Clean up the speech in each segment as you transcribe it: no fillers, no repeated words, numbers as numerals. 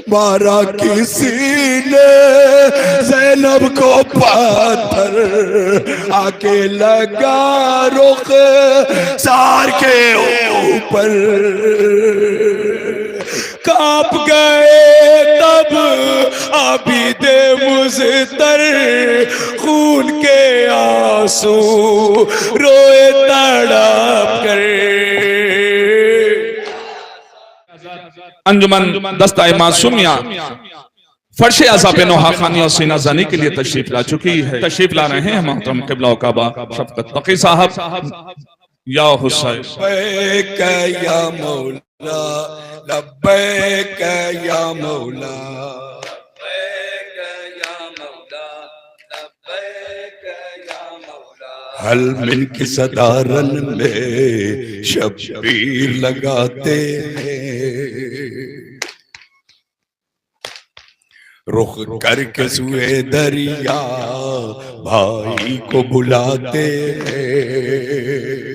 मारा किसी ने ज़ैनब को पत्थर, आके लगा रुख सार के ऊपर। कांप गए तब आबिदे मुज़तर, खून के आंसू रोए तड़प कर। अंजुमन दस्ता मासूमिया फर्शे अज़ाब नोहा खानी और सीना जानी के लिए तशरीफ ला चुकी है। तशरीफ ला रहे हैं मोहतरम क़िबला व काबा शफ़क़त तक़ी साहब। या हुसैन लब्बैक या मौला, लब्बैक या मौला, लब्बैक या मौला, लब्बैक या मौला। हल मिन की सदारन में शब्बीर लगाते हैं, रुख करके सुए दरिया भाई को बुलाते हैं।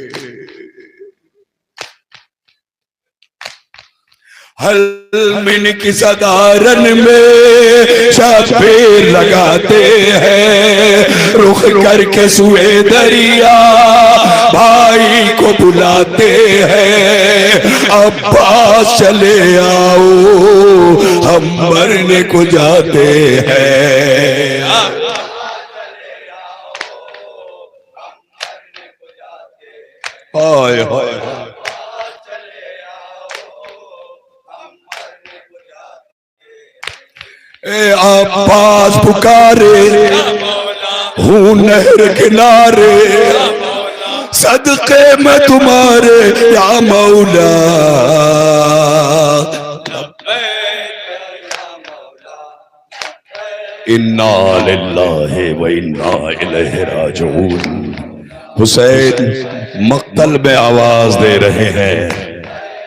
हल मिन की सदारन में शब्बीर लगाते हैं, रुख करके सुए दरिया भाई को बुलाते हैं। अब्बास चले आओ हम मरने को जाते हैं। हाय हाय ए अब्बास पुकारे हूँ नहर किनारे, सदके में तुम्हारे या मौला। इन्ना लिल्लाहि व इन्ना इलैहि राजिऊन। हुसैन मक्तल में आवाज दे रहे हैं,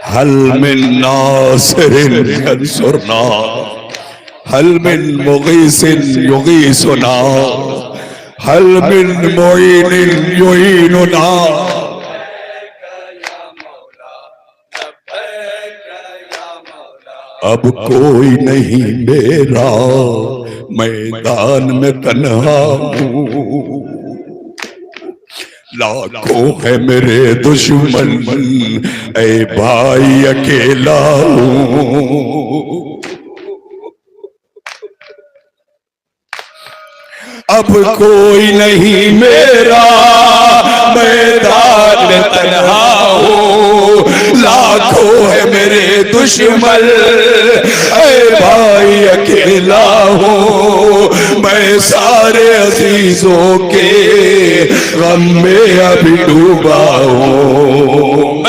हल मिन नासिरिन यंसुरना, हल मिन मुगीसिन युगीसुना, हल मिन मुईनिन युईनुना। अब कोई नहीं मेरा मैदान में तन्हा हूँ, लाखों है मेरे दुश्मन, ऐ भाई अकेला हूँ। अब कोई नहीं मेरा मैदान में तन्हा हूँ, लाखों है मेरे दुश्मन, ऐ भाई अकेला हूँ। मैं सारे अजीजों के गम में अभी डूबा हूँ।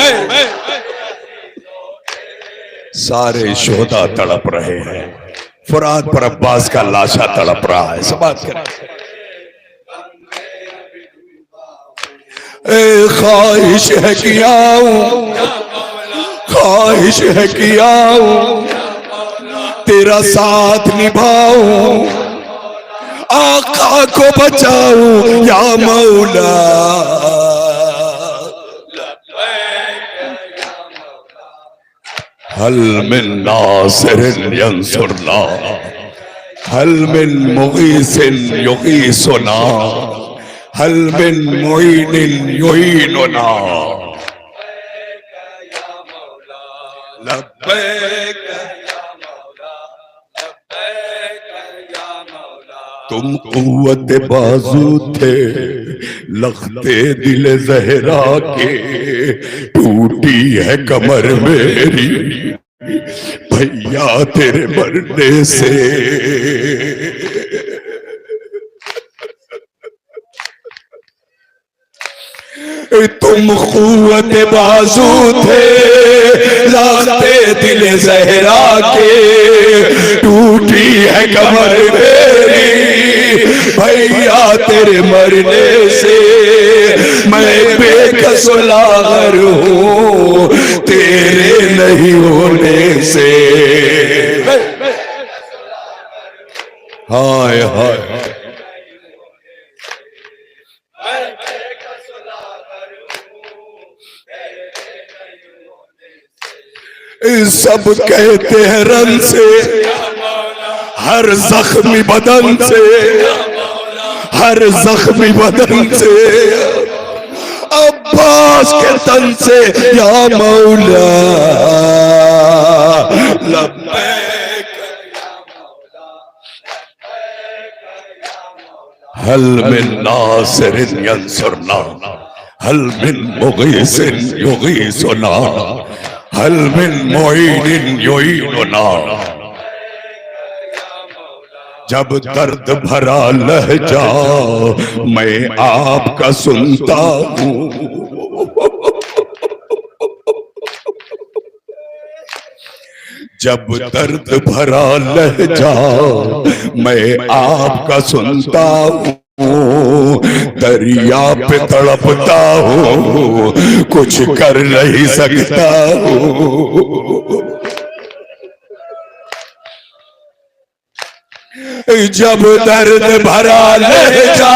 सारे शोधा तड़प रहे हैं, फुरात पर अब्बास का लाशा तड़प रहा है। सब बात करें। ए ख्वाहिश है कि आऊं, ख्वाहिश है कि आऊं, तेरा साथ निभाऊं, आका को बचाऊं या मौला। हल मिन नासिरिन यंसुरना, हल मिन मुगीसिन युगीसुना, हल मिन मुईनिन युईनुना। लब्बैक या मौला, लब्बैक या मौला। तुम कुव्वत बाजू थे लखते दिल ज़हरा के, टूटी है कमर मेरी भैया तेरे मरने से। तुम कुव्वत बाजू थे लाखते दिल ज़हरा के, टूटी है कमर मेरी भैया तेरे मरने से। मैं बेकस लागर हूँ तेरे नहीं होने से। हाय हाय सब कहते हैं रन से, हर जख्मी बदन से, हर जख्मी बदन से, अब्बास के तन से या मौला लब्बैक हल मिन नासिरिन यंसुरना हल मिन मुगीसिन युगीसुना हल मिन मुईनिन युईनुना। जब दर्द भरा लहजा मैं आपका सुनता हूँ, जब दर्द भरा लहजा मैं आपका सुनता हूँ, दरिया पे तड़पता हूँ, कुछ कर नहीं सकता हूँ। जब दर्द भरा लहजा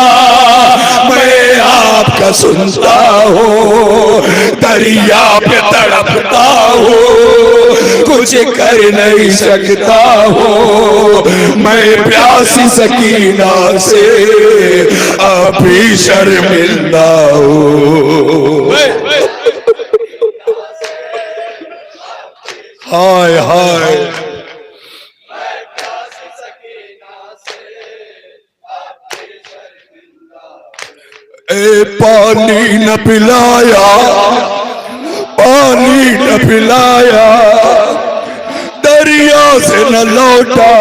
मैं आपका सुनता हूँ, दरिया पे तड़पता हूँ, कुछ कर नहीं सकता हूँ। मैं प्यासी सकीना से अभी शर्मिंदा हूँ। हाय हाय ए पानी न पिलाया, पानी न पिलाया, दरिया से न लौटा,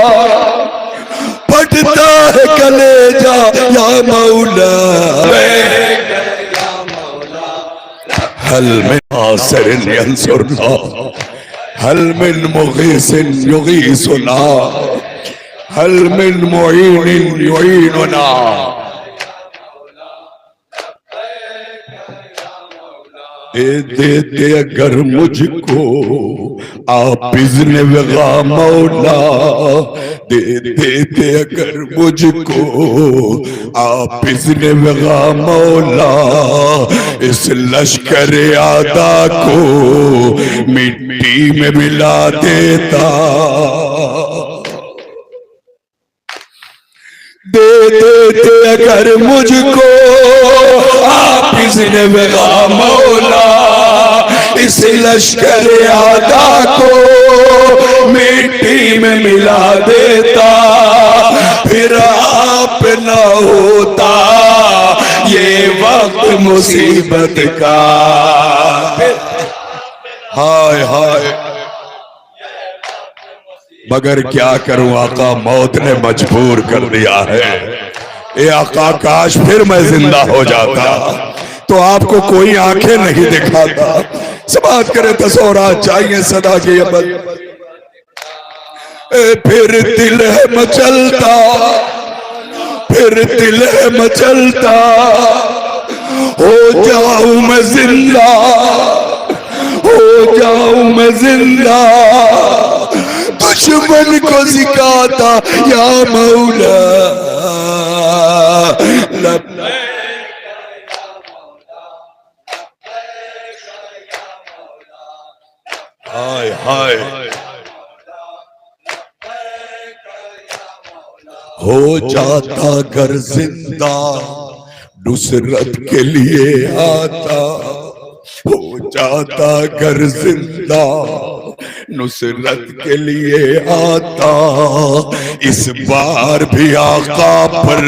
फटता है कलेजा या मौला। हल मिन नासिरिन यंसुरना हल मिन मुगीसिन युगीसुना हल मिन मुईनिन युईनुना। दे दे अगर मुझको आप इज़्न वग़ा मौला, दे दे अगर मुझको आप इज़्न वग़ा मौला, इस लश्कर आदा को मिट्टी में मिला देता। दे दे अगर मुझको आप इज़्न वग़ा मौला, इस लश्कर आदा को मिट्टी में मिला देता। फिर आप न होता ये वक्त मुसीबत का। हाय हाय मगर क्या करूं आका, मौत ने मजबूर कर दिया है। ए आका काश फिर मैं जिंदा हो जाता तो आपको कोई आंखें नहीं दिखाता। समाज करे तसौरात चाहिए सदा की अबद। फिर दिल है मचलता, फिर दिल है मचलता, हो जाऊं मैं जिंदा, हो जाऊं मैं जिंदा, दुश्मन को सिखाता या मौला। हाय हाय हो जाता घर जिंदा, नुसरत के लिए आता। हो जाता घर जिंदा, नुसरत के लिए आता। इस बार भी आका पर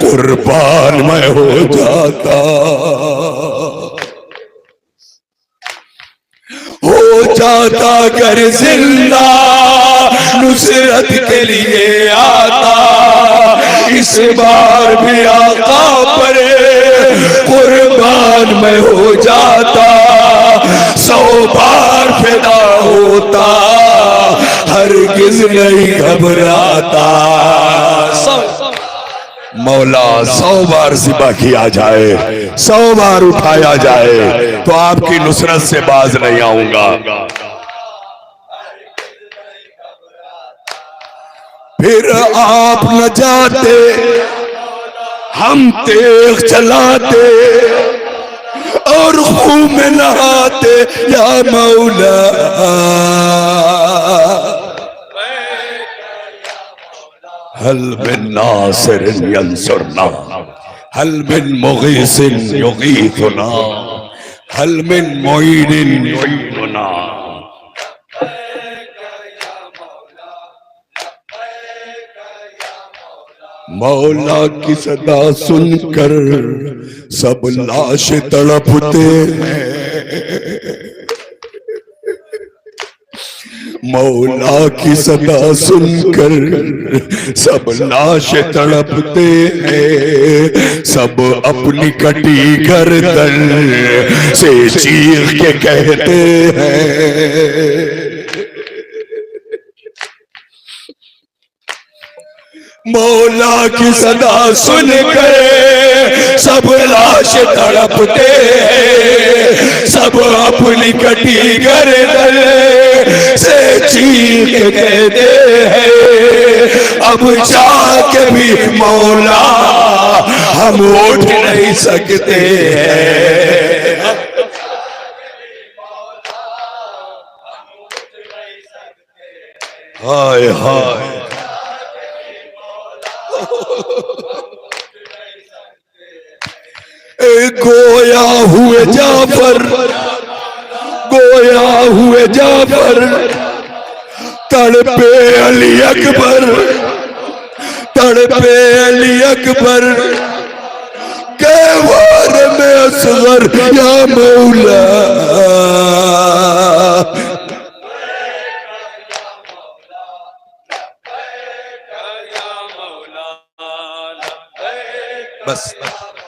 कुर्बान मैं हो जाता। हो जाता घर जिंदा, नुसरत के लिए आता। इस बार भी आका पर कुर्बान मैं हो जाता। 100 बार फिदा होता, हरगिज़ नहीं घबराता। मौला 100 बार ज़िबा किया जाए, 100 बार उठाया जाए तो आपकी नुसरत से बाज नहीं आऊंगा। फिर आप न जाते, हम तेग चलाते और और खून में नहाते या मौला। हल मिन नासिरिन यंसुरना, हल मिन मुगीसिन युगीथुना, हल मिन मुईनिन युईनुना। मौला की सदा सुनकर सब लाश तड़पते हैं। मौला की सदा सुनकर सब लाश तड़पते हैं। सब अपनी कटी गर्दन से चीख के कहते हैं। मौला की सदा सुनकर सब लाश तड़पते हैं। सब अपनी कटी गर्दन से चीख के कहते हैं। अब चाह के भी मौला हम उठ नहीं सकते हैं। हाय हाय गोया हुए जाफर, गोया हुए जाफर, तड़पे अली अकबर, तड़पे अली अकबर के वार में असगर या मौला। बस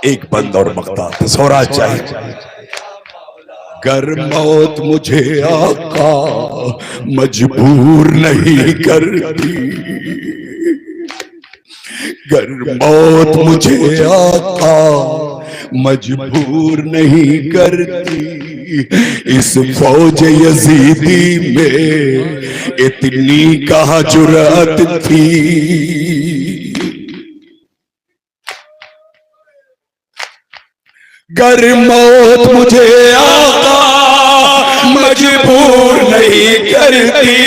एक बंद और मक्ता सोरा चाहिए। गर मौत मुझे आका मजबूर नहीं करती, गर मौत मुझे आका मजबूर नहीं करती। इस फौज यजीदी में इतनी कहाँ जुर्रत थी। गर मौत मुझे आका मजबूर नहीं करती।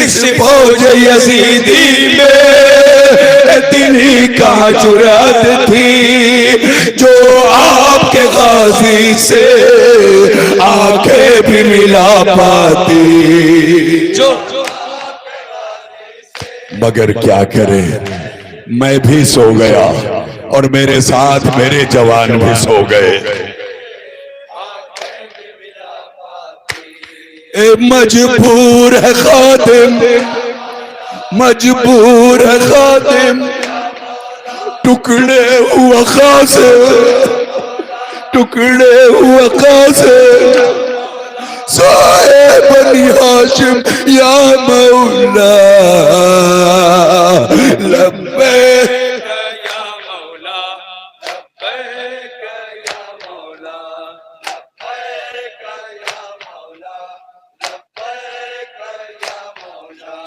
इस फौज यजीदी में इतनी कहाँ जुर्रत थी। जो आपके गाजी से आंखें भी मिला पाती। मगर क्या करे, मैं भी सो गया और मेरे साथ मेरे जवान भी सो गए। मजबूर है खादिम, मजबूर है खादिम, टुकड़े हुआ खासे, टुकड़े हुआ खासे, साए बनी हाशिम या मौला। लब्बे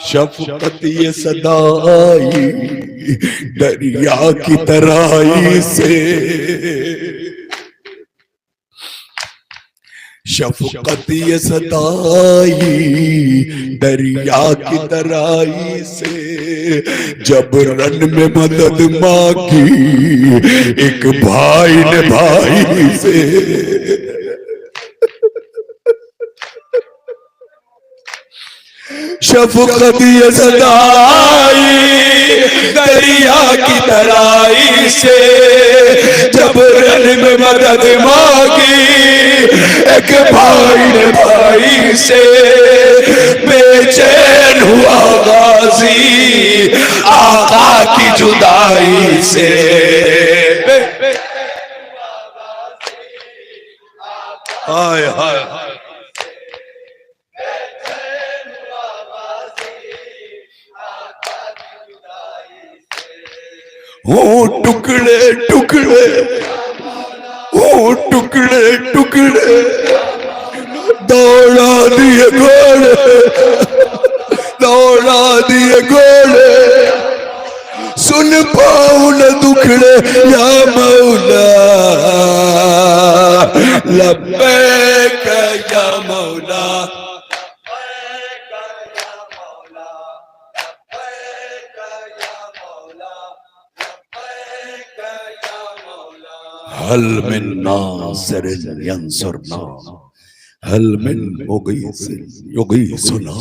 शफकत ये सदाई दरिया की तराई से, शफकत ये सदाई दरिया की तराई से। जब रन में मदद मांगी एक भाई ने भाई से, शफकत ये सदाई दरिया की तराई से। जब रन में मदद मांगी एक भाई ने भाई से। बेचैन हुआ गाजी आका की जुदाई से। हाय हाय वो टुकड़े टुकड़े, वो टुकड़े टुकड़े दौड़ा दिए घोड़े, दौड़ा दिए घोड़े, सुन पाऊं न दुखड़े या मौला, लब्बैक या मौला। हल मिन नासिरिन यंसुरना, हल मिन मुगीसिन युगीसुना,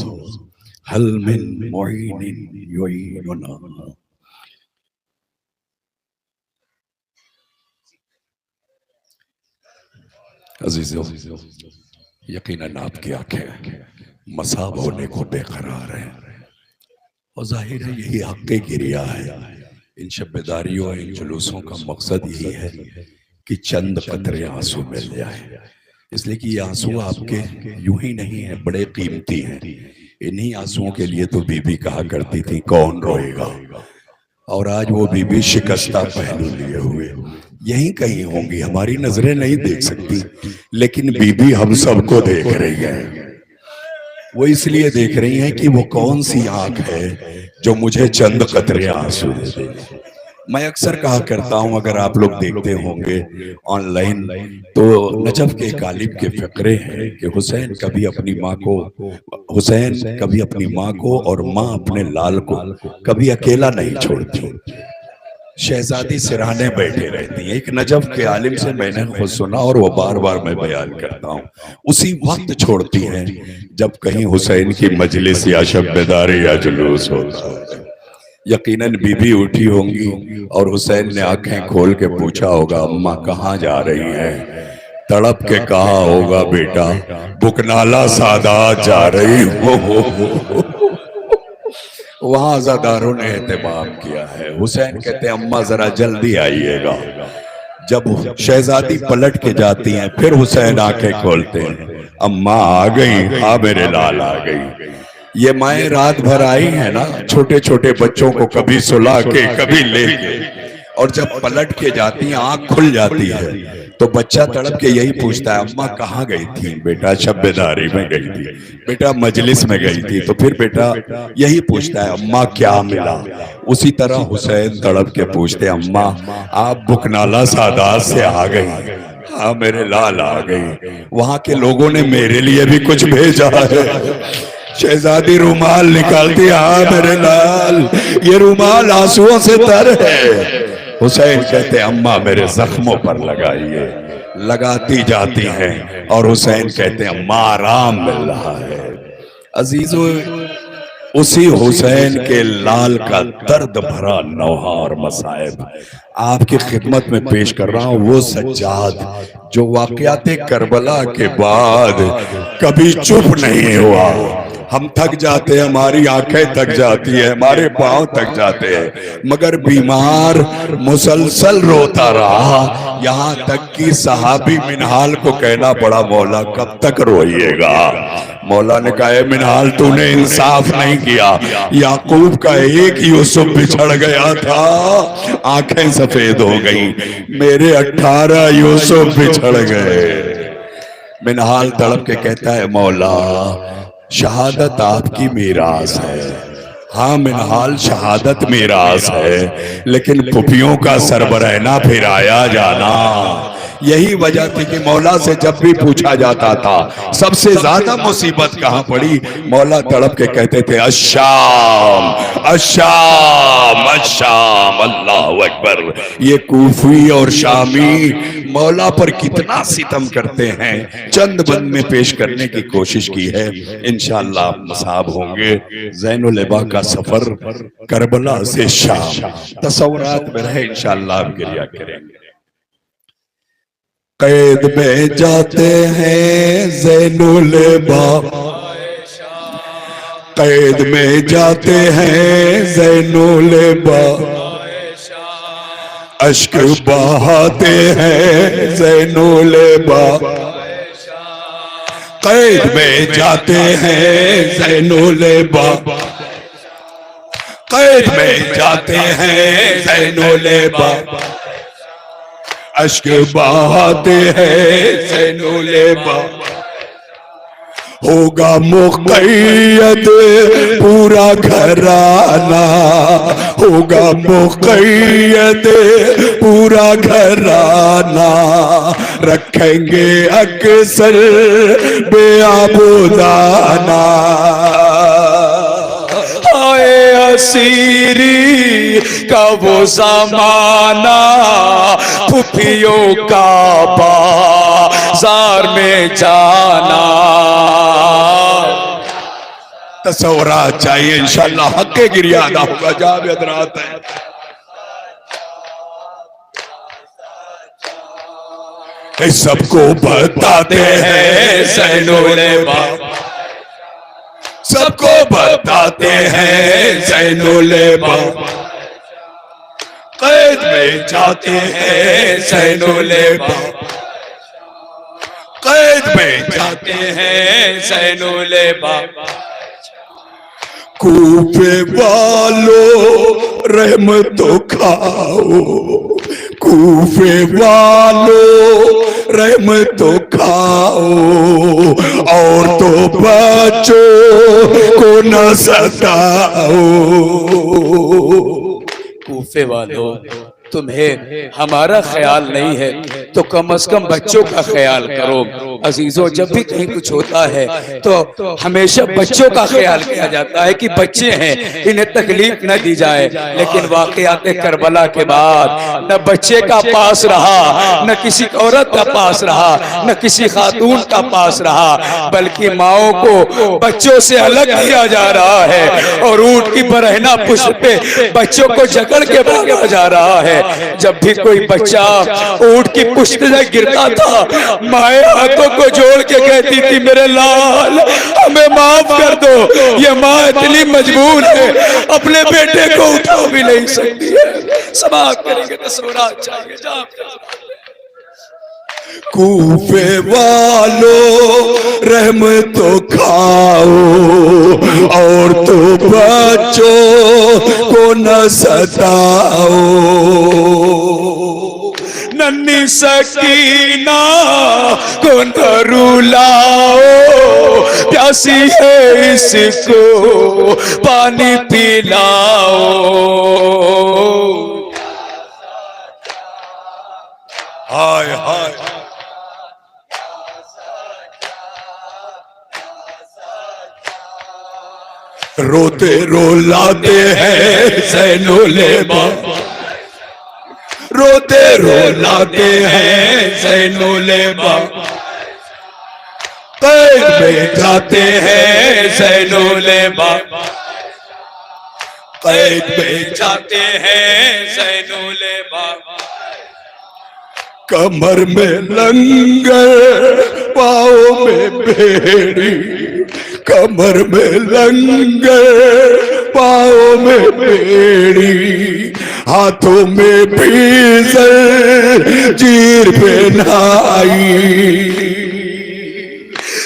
हल मिन मुईनिन युईनुना। अजीजों, यकीनन आपकी आंखें मसाब होने को बेकरार है और जाहिर है यही हक की गिरिया है। इन शब्बेदारियों, इन जुलूसों का मकसद यही है कि चंद कतरे आंसू मिल जाए, इसलिए कि ये आंसू आपके यूं ही नहीं है, बड़े कीमती हैं। इन्हीं आंसुओं के लिए तो बीबी कहा करती थी कौन रोएगा, और आज वो बीबी शिकस्ता पहलू लिए हुए यहीं कहीं होंगी, हमारी नजरें नहीं देख सकती, लेकिन बीबी हम सबको देख रही है। वो इसलिए देख रही हैं कि वो कौन सी आंख है जो मुझे चंद कतरे आंसू दे दे। मैं अक्सर कहा करता हूं, अगर आप लोग देखते होंगे ऑनलाइन, तो नजफ के गालिब के फकरे हैं कि हुसैन कभी अपनी माँ को, हुसैन कभी अपनी माँ को और माँ अपने लाल को कभी अकेला नहीं छोड़ती, शहजादी सिरहाने बैठे रहती हैं। एक नजफ के आलिम से मैंने खुद सुना और वो बार बार मैं बयान करता हूँ, उसी वक्त छोड़ती हैं जब कहीं हुसैन की मजलिस या शब्बेदारी या जुलूस होता है। यकीनन बीबी उठी होंगी और हुसैन ने आंखें खोल के पूछा होगा अम्मा कहाँ जा रही हैं, तड़प के कहा होगा बेटा बुकनाला सादात जा रही हो। वहां अज़ादारों ने एहतमाम किया है। हुसैन कहते हैं अम्मा जरा जल्दी आइएगा। जब शहजादी पलट के जाती हैं फिर हुसैन आंखें खोलते हैं, अम्मा आ गई, हाँ मेरे लाल आ गई। ये माएँ रात भर आई है ना, छोटे छोटे बच्चों को कभी सुला के कभी लेके, और जब पलट के जाती हैं आंख खुल जाती है तो बच्चा तड़प के यही पूछता है अम्मा कहाँ गई थी? बेटा शब्बेदारी में गई थी, बेटा मजलिस में गई थी। तो फिर बेटा यही पूछता है अम्मा क्या मिला? उसी तरह हुसैन तड़प के पूछते अम्मा आप बुकनाला सादात से आ गई? हाँ मेरे लाल आ गई। वहां के लोगों ने मेरे लिए भी कुछ भेजा है। शहजादी रुमाल निकालती, हाँ मेरे लाल ये रुमाल आंसुओं से तर है। हुसैन कहते अम्मा मेरे जख्मों पर लगाइए, लगाती जाती हैं और हुसैन कहते अम्मा आराम मिल रहा है। अजीजों, उसी हुसैन के लाल का दर्द भरा नौहा और मसाइब आपकी खिदमत में पेश कर रहा हूं। वो सज्जाद जो वाक़यात करबला के बाद कभी चुप नहीं हुआ। हम थक जाते हैं, हमारी आंखें थक जाती है, हमारे पांव थक जाते हैं, मगर बीमार मुसलसल रोता रहा, यहाँ तक कि सहाबी मिनहाल को कहना पड़ा मौला कब तक रोइएगा? मौला ने कहा मिनहाल तूने इंसाफ नहीं किया, याकूब का एक यूसुफ बिछड़ गया था, आंखें सफेद हो गई, मेरे 18 यूसुफ बिछड़ गए। मिनहाल तड़प के कहता है मौला शहादत आपकी मीरास है। हाँ मिनहाल शहादत मीरास है, लेकिन पुपियों का सरबरहना फिर आया जाना। यही वजह थी कि मौला से जब भी पूछा जाता था सबसे ज्यादा मुसीबत कहाँ पड़ी, मौला तड़प के कहते थे अश्शाम अश्शाम अश्शाम, अल्लाह अकबर। ये कूफी और शामी मौला पर कितना सितम करते हैं, चंद बंद में पेश करने की कोशिश की है। इंशाअल्लाह आप मसाब होंगे। ज़ैनुल इबा का सफर करबला से शाम तसव्वुरात में रहे, इंशाअल्लाह आप गिरिया करेंगे। कैद में जाते हैं ज़ैनुल इबा, कैद में जाते हैं ज़ैनुल इबा, अश्क बहाते हैं ज़ैनुल इबा, कैद में जाते हैं ज़ैनुल इबा, कैद में जाते हैं ज़ैनुल इबा, अश्क बहाते हैं ज़ैनुल इबा। होगा मुक़य्यद पूरा घराना, होगा मुक़य्यद पूरा घराना, रखेंगे अक्सर बेआबुदाना। आए असीरी का वो ज़माना, फुफियों का बाज़ार में जाना। तसव्वुरा चाहिए इंशाअल्लाह हक़ गिरिया अदा होगा। जावेद रात है सबको बताते हैं ज़ैनुल बाब, सबको बताते हैं ज़ैनुल बाब, कैद में जाते हैं ज़ैनुल बाब, कैद में जाते हैं ज़ैनुल बाब। कूफे वालों रहमतो खाओ, कूफे वालों रहमतो खाओ, और तो बच्चों को न सताओ। कूफे वालों, तुम्हें हमारा ख्याल नहीं है तो कम से कम बच्चों का ख्याल करो। अजीजों, जब भी कहीं कुछ होता है तो हमेशा बच्चों का ख्याल किया जाता है कि बच्चे हैं, इन्हें तकलीफ न दी जाए। लेकिन वाक़यात करबला के बाद न बच्चे का पास रहा, न किसी औरत का पास रहा, न किसी खातून का पास रहा, बल्कि माओ को बच्चों से अलग किया जा रहा है और ऊंट की बरहना पुष्प पे बच्चों को जकड़ के भागा जा रहा है। जब भी कोई बच्चा ऊंट की पुष्प से गिरता था, माए हाथों को जोड़ के कहती थी, मेरे लाल हमें माफ कर दो। ये माँ इतनी मजबूर है, अपने बेटे को उठा भी नहीं सकती है। समाप्त करेंगे तो सोना चाहिए। कूफे वालों रहमतो खाओ, और तो बच्चों को न सताओ। नन्ही सकीना को न रुलाओ, प्यासी है इसको पानी पिलाओ। हाय हाय रोते रोलाते हैं ज़ैनुल बाब, रोते रोलाते हैं ज़ैनुल बाब, कैद में जाते हैं ज़ैनुल बाब, कैद में जाते हैं ज़ैनुल बाब। कमर में लंगर पाँव में बेड़ी, कमर में लंगर पाँव में बेड़ी, हाथों में भी जीर पहनाई,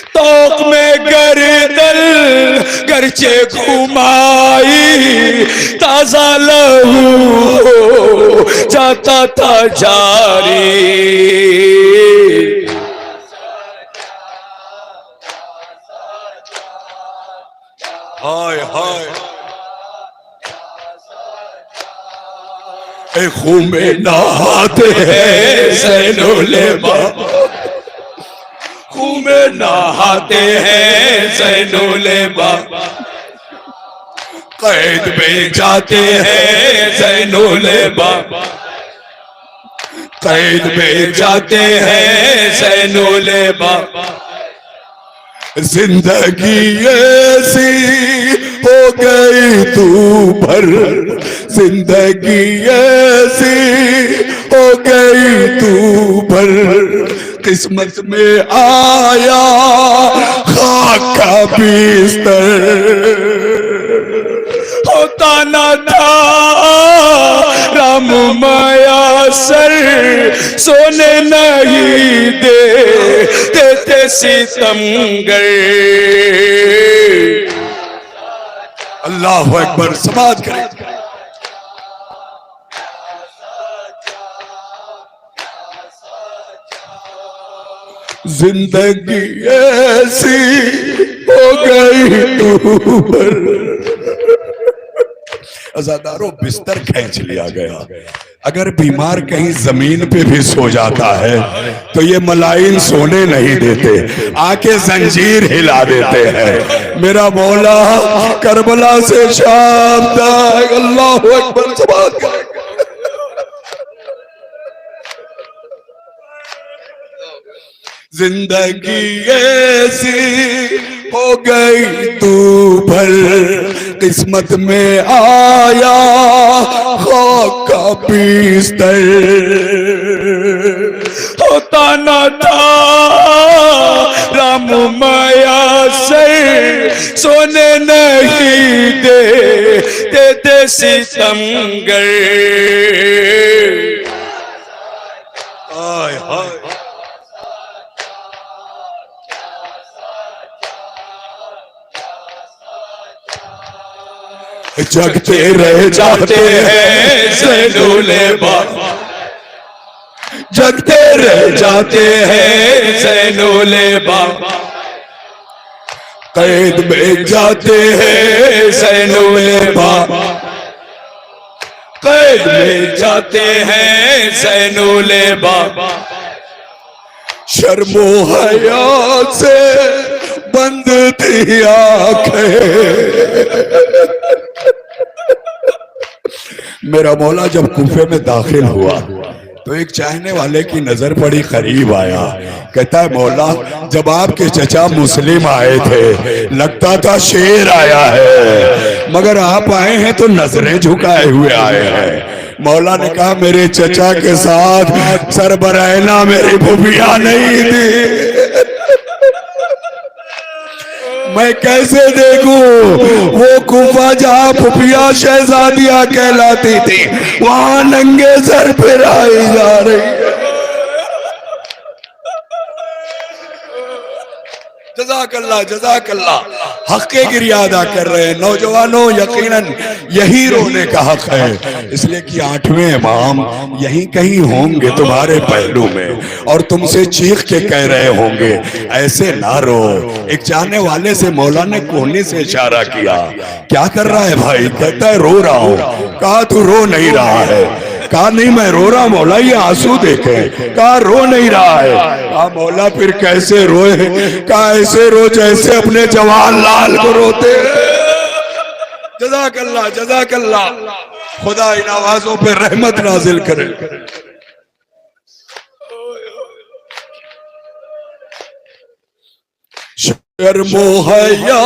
तोक में गर्दन गर्चे घुमाई, ताजा लहू जाता था जारी। हाय हाय खून में नहाते हैं ज़ैनुल बाब, खून में नहाते हैं ज़ैनुल बाब, कैद में जाते हैं ज़ैनुल बाब, कैद में जाते हैं ज़ैनुल बाब। जिंदगी ऐसी हो गई तू भर, जिंदगी ऐसी हो गई तू भर, किस्मत में आया खाक का बिस्तर, होता न था राम माया सर, सोने नहीं देते सितमगर। अल्लाह अकबर, समाज करें। जिंदगी ऐसी हो गई तू पर, अज़ादारों बिस्तर खींच लिया गया। अगर बीमार कहीं जमीन पे भी सो जाता है तो ये मलाइन सोने नहीं देते, आके जंजीर हिला देते हैं। मेरा मौला करबला से शाम तक, अल्लाहु अकबर, सुभान अल्लाह। जिंदगी ऐसी हो गई तू भर, किस्मत में आया खाक का बिस्तर। होता न था राम माया से, सोने नहीं देते सितमगर। हाय हाय जगते रह जाते हैं ज़ैनुल बाबा, जगते रह जाते हैं ज़ैनुल बाबा, कैद में जाते हैं ज़ैनुल बाबा, कैद में जाते हैं ज़ैनुल बाबा। शर्मो हया से बंद थी आंखें। मेरा मौला जब कूफे में दाखिल हुआ तो एक चाहने वाले की नजर बड़ी करीब आया। कहता है मौला, जब आपके चचा मुस्लिम आए थे लगता था शेर आया है, मगर आप आए हैं तो नजरें झुकाए हुए आए हैं। मौला ने कहा मेरे चचा के साथ सरबरैना मेरी भुबिया नहीं थी, मैं कैसे देखूं वो कुफा जहां फुफिया शहजादियां कहलाती थी वहां नंगे सर पर आई जा रही है। जज़ाकल्लाह जज़ाकल्लाह। हक के गिरिया अदा कर रहे हैं नौजवानों, यकीनन यही रोने का हक है, इसलिए कि 8वें इमाम यहीं कहीं होंगे तुम्हारे पहलू में और तुमसे चीख के कह रहे होंगे ऐसे ना रो। एक जाने वाले से मौला ने कोहनी से इशारा किया, क्या कर रहा है भाई? कहता है रो रहा हूं। कहा तू रो नहीं रहा है? कहा नहीं मैं रो रहा मौला, ये आंसू देखे। कहा रो नहीं रहा है? कहा मौला फिर कैसे रोए? कहा ऐसे रो जैसे अपने जवान लाल को रोते। जज़ाकल्लाह जज़ाकल्लाह। खुदा इन आवाजों पे रहमत नाजिल करे। शर्मो हया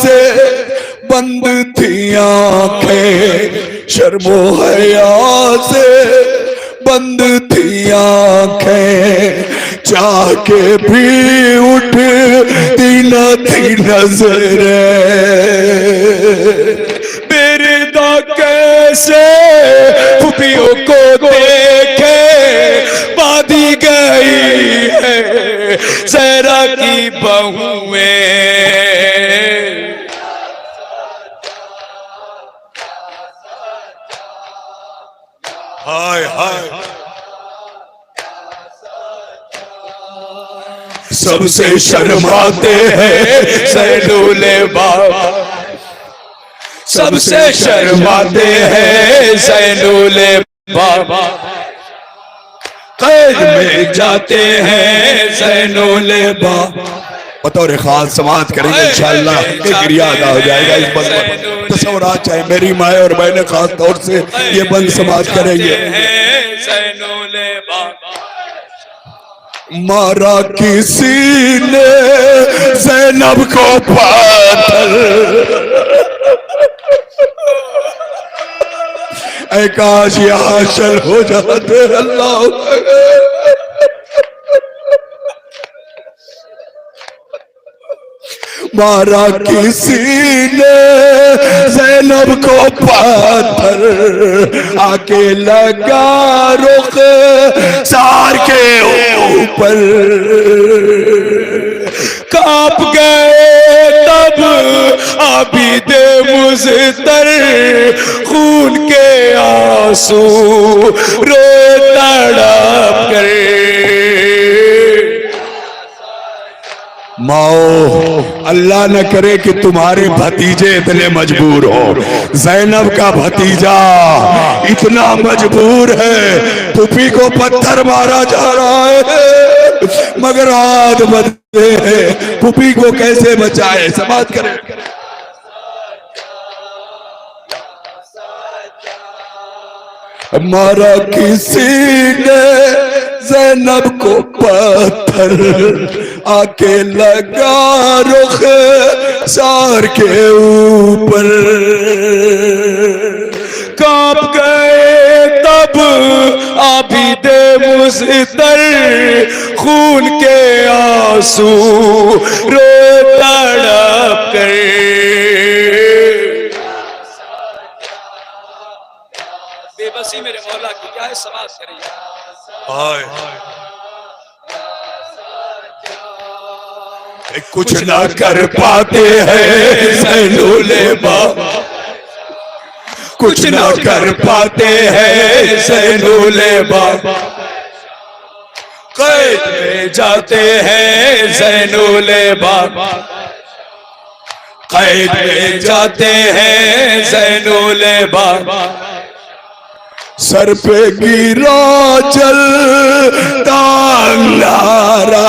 से बंद थी आंखें, शर्मो हया से बंद थी आंखें, चाह के भी उठती न थी नजरें। बिरदा कैसे फुफियों को देखे बाधी गई है ज़हरा की बहुएं। हाय हाय सबसे शर्माते हैं ज़ैनुल बाबा, सबसे शर्माते हैं ज़ैनुल बाबा, कैद में जाते हैं ज़ैनुल बाबा। बतौर खास समाज करेंगे इंशाअल्लाह, के गिरिया अदा हो जाएगा इस बंद पर। तस्वुरात चाहे मेरी माए और बहने खास तौर से ये बंद समाज करेंगे। मारा किसी ने ज़ैनब को पाथर, ऐ काश ये हासिल हो जाते। अल्लाह मारा किसी ने ज़ैनब को पाथर, आके लगा रुख सार के ऊपर। कांप गए तब आबिदे मुज़तर, खून के आंसू रोए तड़प कर। माओ अल्लाह न करे कि तुम्हारे भतीजे इतने मजबूर हो। ज़ैनब का भतीजा इतना मजबूर है, पुपी को पत्थर मारा जा रहा है मगर हाथ बंधे हैं, पुपी को कैसे बचाए? समाज करें। मारा किसी ने ज़ैनब को पत्थर, आके लगा रुख सार के ऊपर। कांप गए तब आबिदे मुज़्तर, खून के आंसू रो तड़प कर। बेबसी मेरे मौला की क्या है, समाज करिए। कुछ ना कर पाते हैं ज़ैनुल बाबा, कुछ ना कर पाते हैं ज़ैनुल बाबा। कैद में जाते हैं ज़ैनुल बाबा, कैद में जाते हैं ज़ैनुल बाबा। सर पे गिरा जलता अंगारा,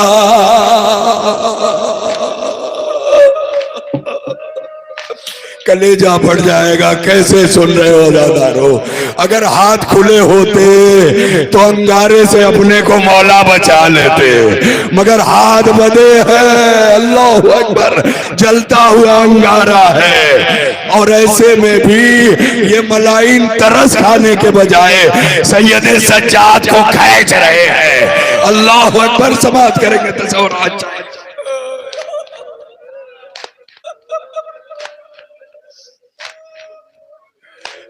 कलेजा फट जाएगा। कैसे सुन रहे हो दादारो? अगर हाथ खुले होते तो अंगारे से अपने को मौला बचा लेते, मगर हाथ बंधे हैं। अल्लाहु अकबर, जलता हुआ अंगारा है। और ऐसे में भी ये मलाइन तरस खाने के बजाय सैयद सज्जाद को खींच रहे हैं। अल्लाहु अकबर, समाप्त करेंगे तस्वीर।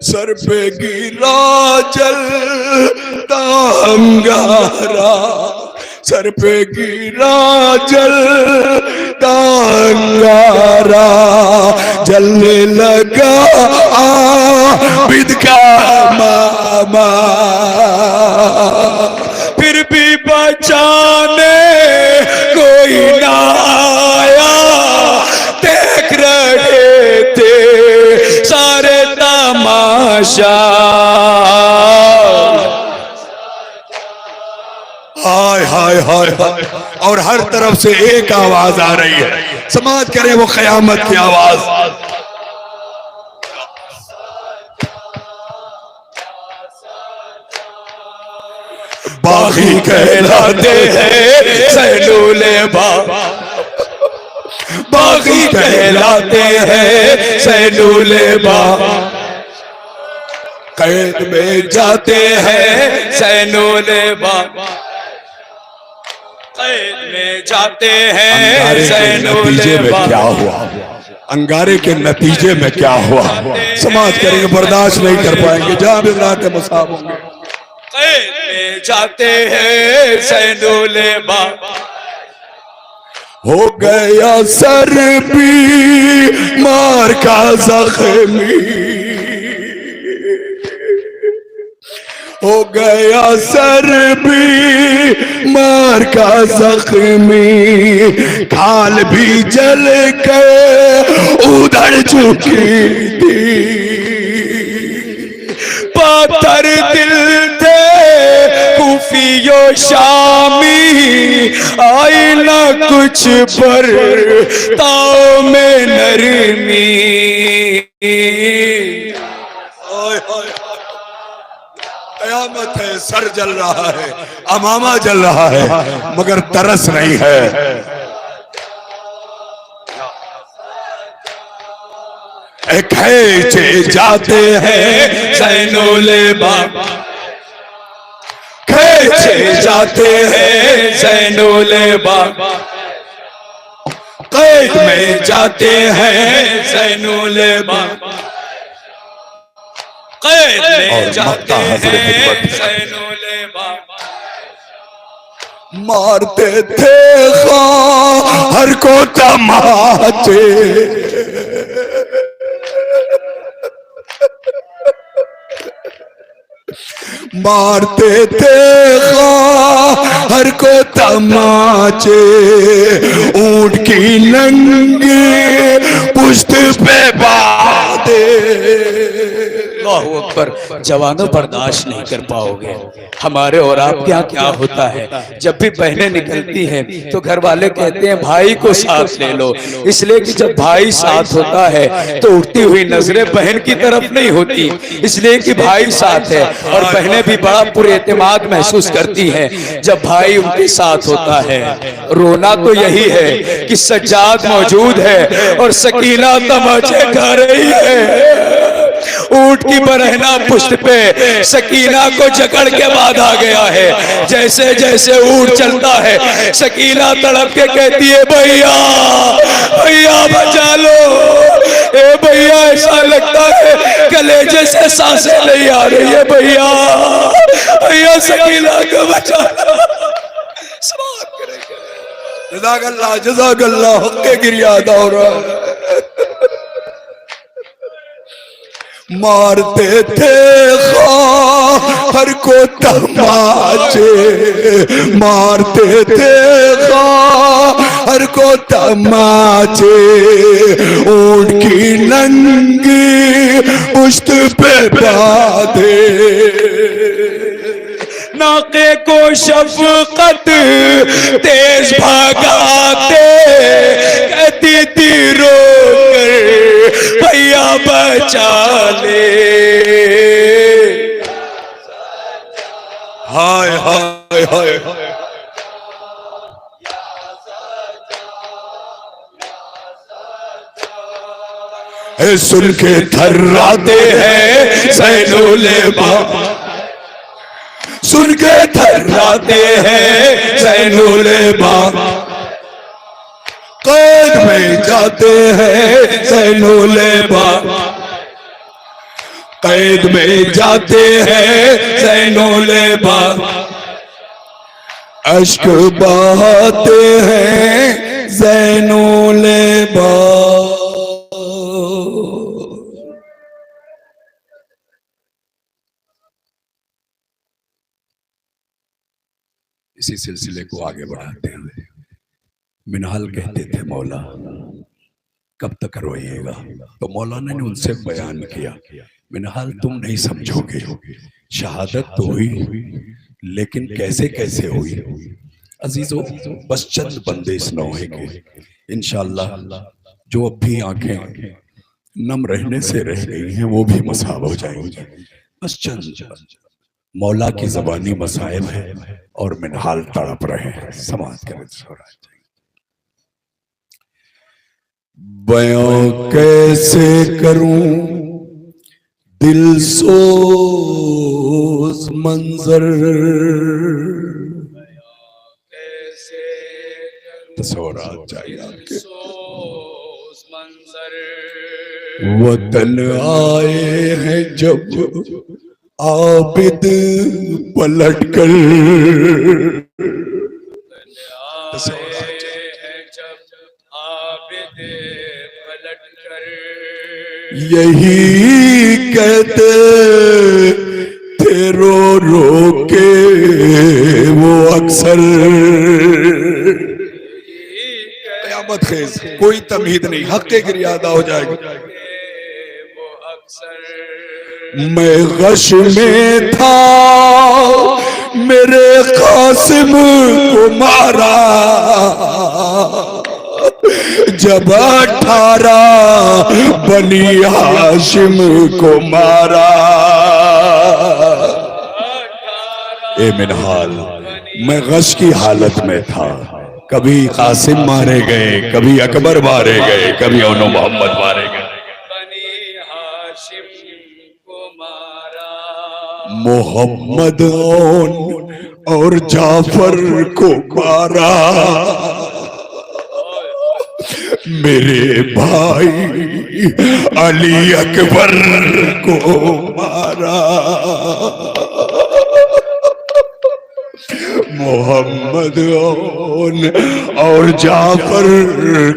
सर पे गिरा जलता अंगारा, सर पे गिरा जलता अंगारा, जलने लगा आबिद का मामा। फिर भी बचाने कोई ना आया, देख रहे थे सारे तमाशा। हाय हाय हाय हाय। और हर तरफ से एक आवाज आ रही है, समाज करे वो क़यामत की आवाज। बागी कहलाते हैं ज़ैनुल बाबा, बागी कहलाते हैं ज़ैनुल बाबा। कैद में जाते हैं ज़ैनुल बाबा, कैद में जाते हैं ज़ैनुल बाबा। क्या हुआ? अंगारे के नतीजे में क्या हुआ? समाज करेंगे, बर्दाश्त नहीं कर पाएंगे, जहां भी रात मुसाब होंगे। कैद में जाते हैं ज़ैनुल बाबा, हो गया सर भी मार का जख्मी, हो गया सर भी मार का जख्मी, खाल भी जल कर उधड़ चुकी थी। पत्थर दिल थे कुफियो शामी, आई ना कुछ पर ताओ में नरमी। कयामत है, सर जल रहा है, अमामा जल रहा है, मगर तरस नहीं है। खींचे जाते हैं ज़ैनुल बाबा, खींचे जाते हैं ज़ैनुल बाबा, कैद में जाते हैं ज़ैनुल बाबा, कैद में जाते हैं ज़ैनुल बाबा। मारते थे हर को तमाचे, मारते थे हर को तमाचे, ऊंट की नंगी पुश्त पे बादे। अल्लाहू अकबर। जवानों बर्दाश्त नहीं कर पाओगे। हमारे और आपके यहाँ क्या होता है, जब भी बहनें निकलती हैं तो घर वाले कहते हैं भाई को साथ ले लो, इसलिए कि जब भाई साथ होता है तो उठती हुई नजरें बहन की तरफ नहीं होती, इसलिए कि भाई साथ है। और बहनें भी बड़ा पुरएतमाद महसूस करती हैं जब भाई उनके साथ होता है। रोना तो यही है कि सज्जाद मौजूद है और सकीना तमाचे खा रही है। ऊंट की बरहना पुष्ट पे सकीना को जकड़ के बांधा गया है। जैसे जैसे ऊंट चलता है सकीना तड़प के कहती है भैया भैया बचा लो। ए भैया ऐसा लगता है कलेजे से सांसें नहीं आ रही है। भैया भैया सकीना को बचा लो। जज़ाकल्लाह जज़ाकल्लाह हक़ गिरियादा हो रहा है। मारते थे हर को तमाचे, मारते थे हर को तमाचे, ऊंट की नंगी पुश्त पे बांधे। नाके को शफकत तेज भगाते, कहती थी रो कर भैया बचा ले। हाय हाय हाय ए सुन के थर्राते हैं ज़ैनुल-ए-बा, सुन के थर्राते हैं ज़ैनुल-ए-बा, कैद में जाते हैं ज़ैनुल-ए-बा, कैद में जाते हैं ज़ैनुल-ए-बा, अश्क बहाते हैं ज़ैनुल-ए-बा। इसी सिलसिले को आगे बढ़ाते हुए मिनहाल कहते थे मौला कब तक रोइएगा, तो मौलाना ने उनसे बयान किया मिनहाल तुम नहीं समझोगे, शहादत तो हुई लेकिन कैसे कैसे हुई। अजीजों बस चंद बंदे इस नौहे के इंशाअल्लाह जो अब भी आंखें नम रहने से रह गई हैं वो भी मसाब हो जाएंगी। बस चंद मौला की जबानी मसाइब है और मिनहाल तड़प रहे हैं। समाज के बयां कैसे करूं दिल सोज मंजर, तस्वीरात चाहिए आपके। वतन आए हैं जब आबिद पलट कर, यही कहते थे रो रो के वो अक्सर। क़यामत खेज़ कोई तमहीद नहीं, हक़ गिरियादा हो जाएगा। मैं गश में था मेरे कासिम को मारा, जब 18 बनी हाशिम को मारा। ए मिनहाल मैं गश की हालत में था, कभी कासिम मारे गए, कभी अकबर मारे गए, कभी ओनो मोहम्मद मारे गए। मोहम्मद और जाफर को मारा, मेरे भाई अली अकबर को मारा। मोहम्मद और जाफर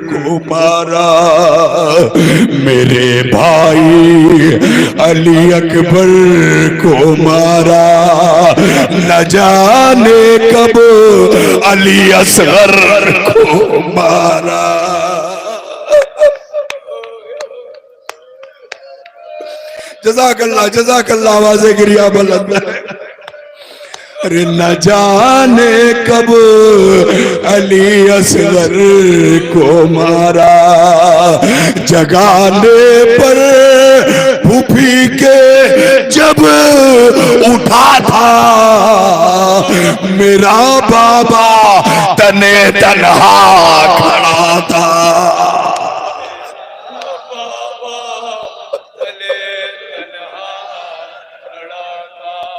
को मारा, मेरे भाई अली अकबर को मारा, न जाने कब अली असगर को मारा। जज़ाकल्लाह आवाज़े गिरिया बुलंद है। अरे न जाने कब अली असगर को मारा, जगाने पर फूफी के जब उठा था, मेरा बाबा तने तन्हा खड़ा था।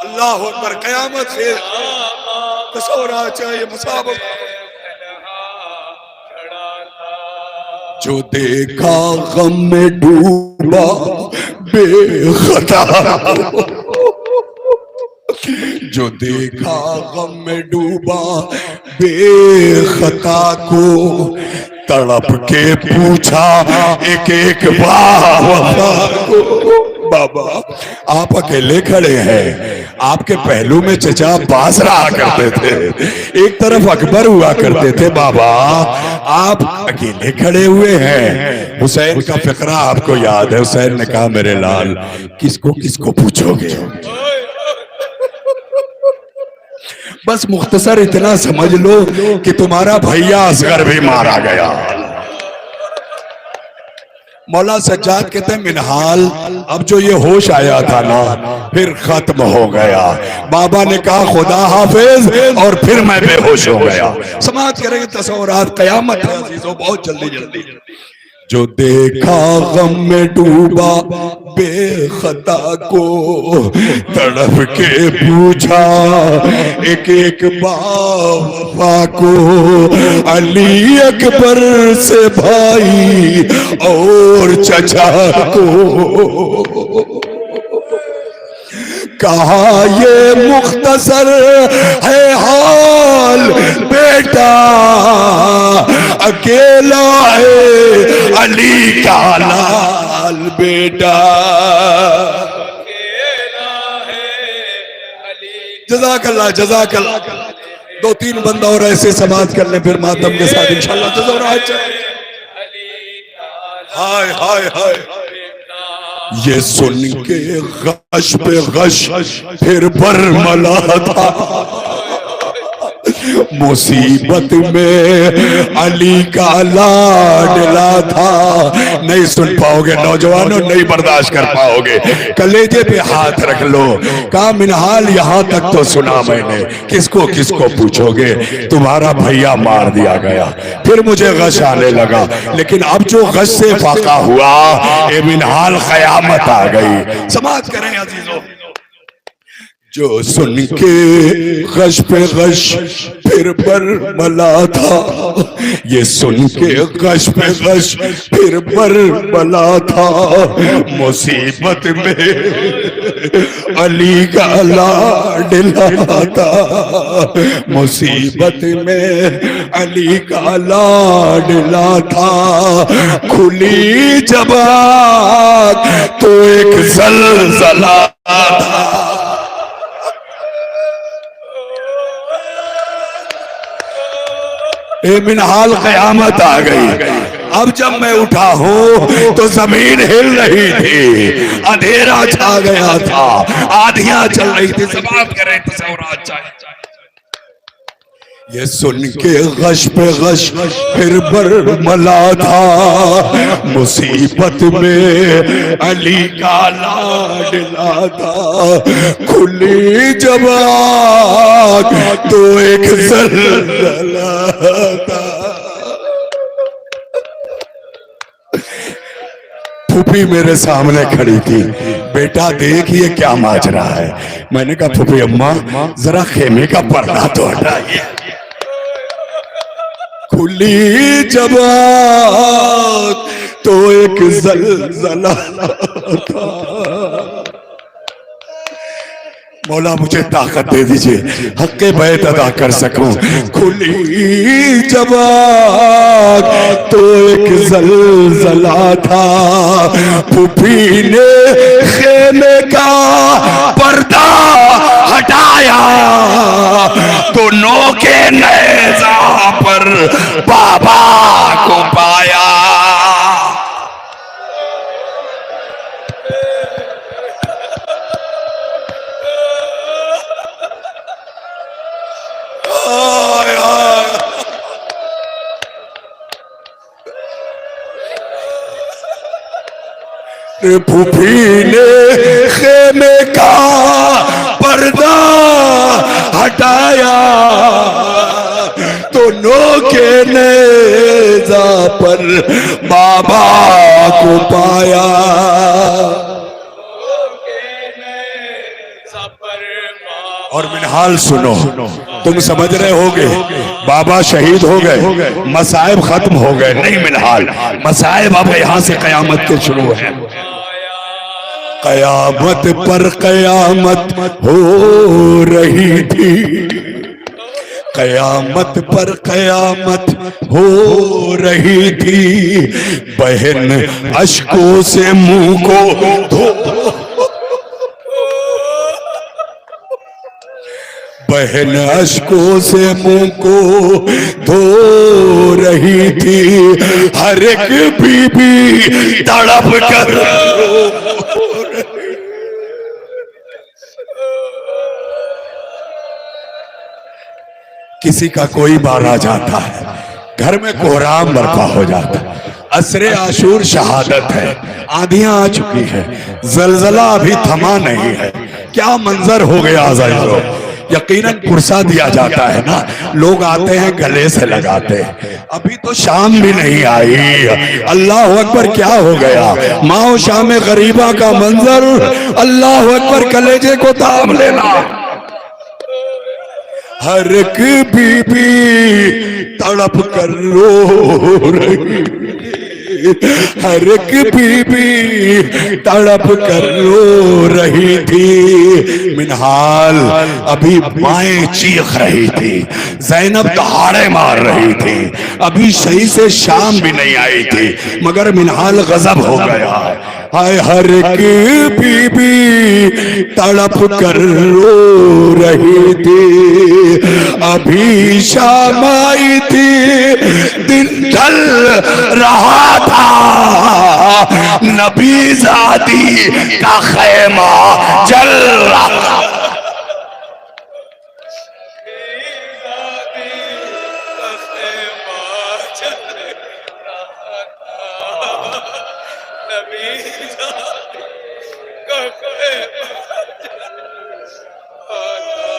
अल्लाह अकबर, कयामत से तसव्वुर चाहिए मुसाबक। जो देखा गम में डूबा बेखता, जो देखा गम में डूबा बेखता को, तड़प के पूछा एक एक बाबा को। बाबा आप अकेले खड़े हैं, आपके पहलू में चचा बास रहा करते थे, एक तरफ अकबर हुआ करते थे। बाबा आप अकेले खड़े हुए हैं। हुसैन का फिक्रा आपको याद है। हुसैन ने कहा मेरे लाल किसको किसको पूछोगे, बस मुख्तसर इतना समझ लो कि तुम्हारा भैया असगर भी मारा गया। मौला सज्जाद कहते हैं मिनहाल, अब जो ये होश आया था ना फिर खत्म हो गया। बाबा ने कहा खुदा हाफिज और फिर मैं बेहोश हो गया। समाज करेंगे तस्वुरात, कयामत है अजीजों, बहुत जल्दी जल्दी। जो देखा गम में डूबा बेखता को, तड़प के पूछा एक एक बाबा को, अली अकबर से भाई और चचा को। कहा ये मुख्तसर है हाल बेटा, अकेला है अली का लाल बेटा। जज़ाकल्लाह जज़ाकल्लाह। दो तीन बंदा और ऐसे समाज कर ले फिर मातम के साथ इंशाल्लाह जज़ाकल्लाह। हाय हाय हाय, ये सुन के गश पे गश फिर बरमला था, मुसीबत में अली का लाडला था। नहीं सुन पाओगे नौजवानों, नहीं बर्दाश्त कर पाओगे, कलेजे पे हाथ रख लो। कहा मिनहाल यहाँ तक तो सुना मैंने, किसको किसको पूछोगे, तुम्हारा भैया मार दिया गया। फिर मुझे गश आने लगा, लेकिन अब जो गश से फाका हुआ ये मिनहाल कयामत आ गई। समाज करें अजीजों, जो सुन के गश पे गश फिर बरमला था, ये सुन के गश पे गश फिर बरमला था, मुसीबत में अली का लाडला था, मुसीबत में अली का लाडला था। खुली जबात तो एक ज़लज़ला था। ए मिनहाल कयामत आ गई। अब जब मैं उठा हूं तो जमीन हिल रही थी, अंधेरा छा गया था, आधियां चल रही थी। समाप्त करें तस्वुरात चाहिए। ये सुन के गश पे गश फिर बरमला था, मुसीबत में अली का लाडला था। खुली जबात तो एक ज़लज़ला था। फूफी मेरे सामने खड़ी थी, बेटा देख ये क्या माजरा है। मैंने कहा फूफी अम्मा जरा खेमे का पर्दा तो हटाइए। खुली जबात तो एक ज़लज़ला था। मौला मुझे ताकत दे दीजिए, हक़्क़े बैत अदा कर सकूं। खुली जबान तो एक ज़लज़ला था, फूफी ने खेमे का पर्दा हटाया, दोनों के नेज़ा पर बाबा को पाया। फूफी ने खेमे का पर्दा हटाया, दोनों के नेज़ा पर बाबा को पाया। और मिनहाल सुनो, तुम समझ रहे होगे बाबा शहीद हो गए, मसाइब खत्म हो गए। नहीं मिनहाल, मसाइब अब यहां से कयामत के शुरू है। कयामत पर कयामत हो रही थी, कयामत पर कयामत हो रही थी, बहन अश्कों से मुंह को धो, बहन अश्कों से मुंह को धो रही थी, हर एक बीबी तड़प कर किसी का कोई मारा जाता है, घर में कोहराम बर्पा हो जाता है, असरे आशूर शहादत है, आंधियां आ चुकी है, जलजला अभी थमा नहीं है। क्या मंजर हो गया अज़ीज़ों। यकीनन पुरसा दिया जाता है ना, लोग आते हैं गले से लगाते हैं। अभी तो शाम भी नहीं आई, अल्लाह अकबर। क्या हो गया माओ शाम गरीबा का मंजर, अल्लाह अकबर। कलेजे को थाम लेना। हर एक बीबी तड़प कर रो रही, हर एक बीबी तड़प कर रो रही थी। मिनहाल अभी माएं चीख रही थी, ज़ैनब दहाड़े मार रही थी, अभी सही से शाम भी नहीं आई थी, मगर मिनहाल गजब हो गया। हाय हर एक बीबी तड़प कर रो रही थी, अभी शाम आई थी, दिन ढल रहा था, नबी ज़ादी का खैमा जल रहा था।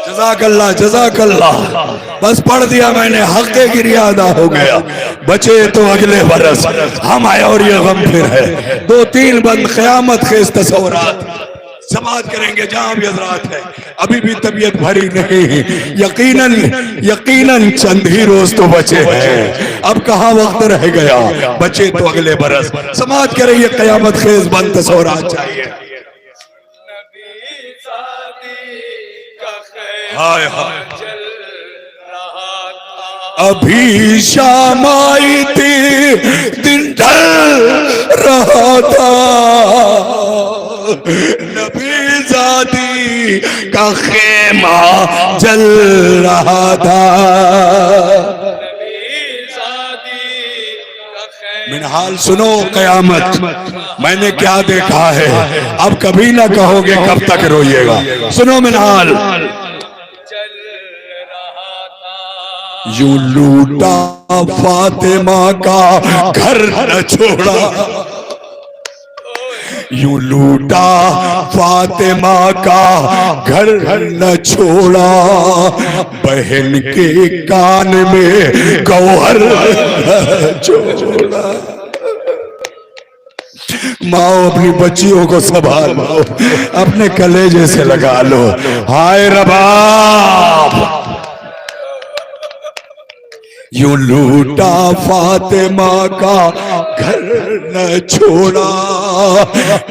जज़ाकल्लाह जज़ाकल्लाह। बस पढ़ दिया मैंने, हक़्क़े गिरिया अदा हो गया। बचे तो अगले बरस हम आए और ये गम फिर है। 2-3 बंद क़यामत खेज़ तस्वुरात समाज करेंगे जहां भी हज़रात है। अभी भी तबीयत भरी नहीं, यकीनन यकीनन चंद ही रोज तो बचे हैं। अब कहाँ वक्त रह गया, बचे तो अगले बरस समाज करेंगे क़यामत खेज़ बंद तस्वुरात चाहिए। हाय हाय अभी शाम आई थी, दिन ढल रहा था, नबी ज़ादी का खेमा जल रहा था। मिनहाल सुनो क़यामत मैंने क्या देखा है, अब कभी ना कहोगे कब तक रोइएगा। सुनो मिनहाल, यूं लूटा फातिमा का घर न छोड़ा, यूं लूटा फातिमा का घर न छोड़ा, बहन के कान में गौहर छोड़ा। माओ अपनी बच्चियों को संभालो, अपने कलेजे से लगा लो। हाय रबाब यूं लूटा फातिमा का घर न छोड़ा,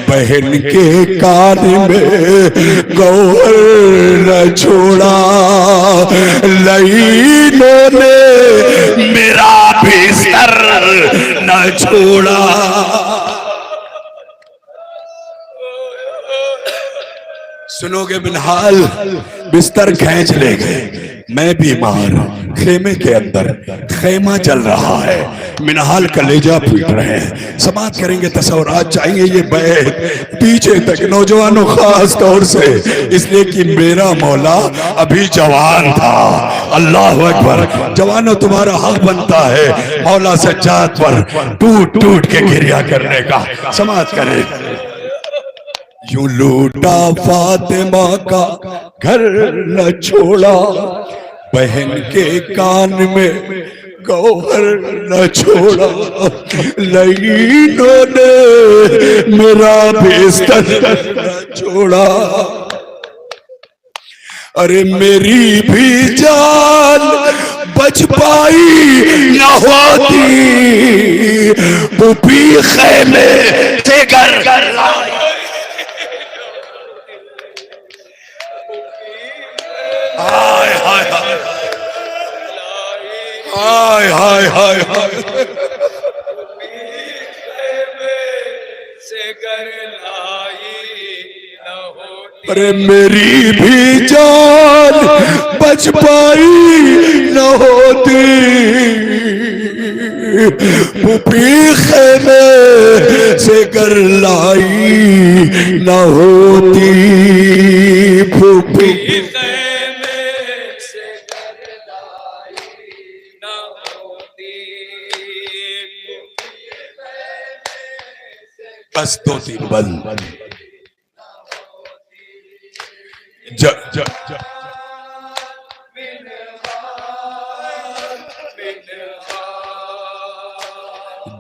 बहन के कान में गौहर न छोड़ा, लईनों ने मेरा बिस्तर न छोड़ा। सुनोगे मिनहाल, बिस्तर खींच ले गए, मैं बीमार, खेमे के अंदर खेमा चल रहा है, मिनहाल कलेजा पीट रहे हैं। समाप्त करेंगे, तस्वुरात चाहिए ये बैत पीछे तक, नौजवानों खास तौर से, इसलिए कि मेरा मौला अभी जवान था। अल्लाह अकबर। जवानों, तुम्हारा हक बनता है मौला सज्जाद पर टूट टूट के गिरिया करने का। समाप्त करें। यूं लूटा फातिमा का घर न छोड़ा, बहन के कान में गौहर न छोड़ा, लईनों ने मेरा बिस्तर न छोड़ा। अरे मेरी भी जान बच पाई न होती, पुपी खेमे से घर लाई। हाय हाय हाय हाय हाय हाय हाय। अरे मेरी भी जान बच पाई न होती, पुपी खेमे से कर लाई न होती, पुपी बस 2-3 बंद।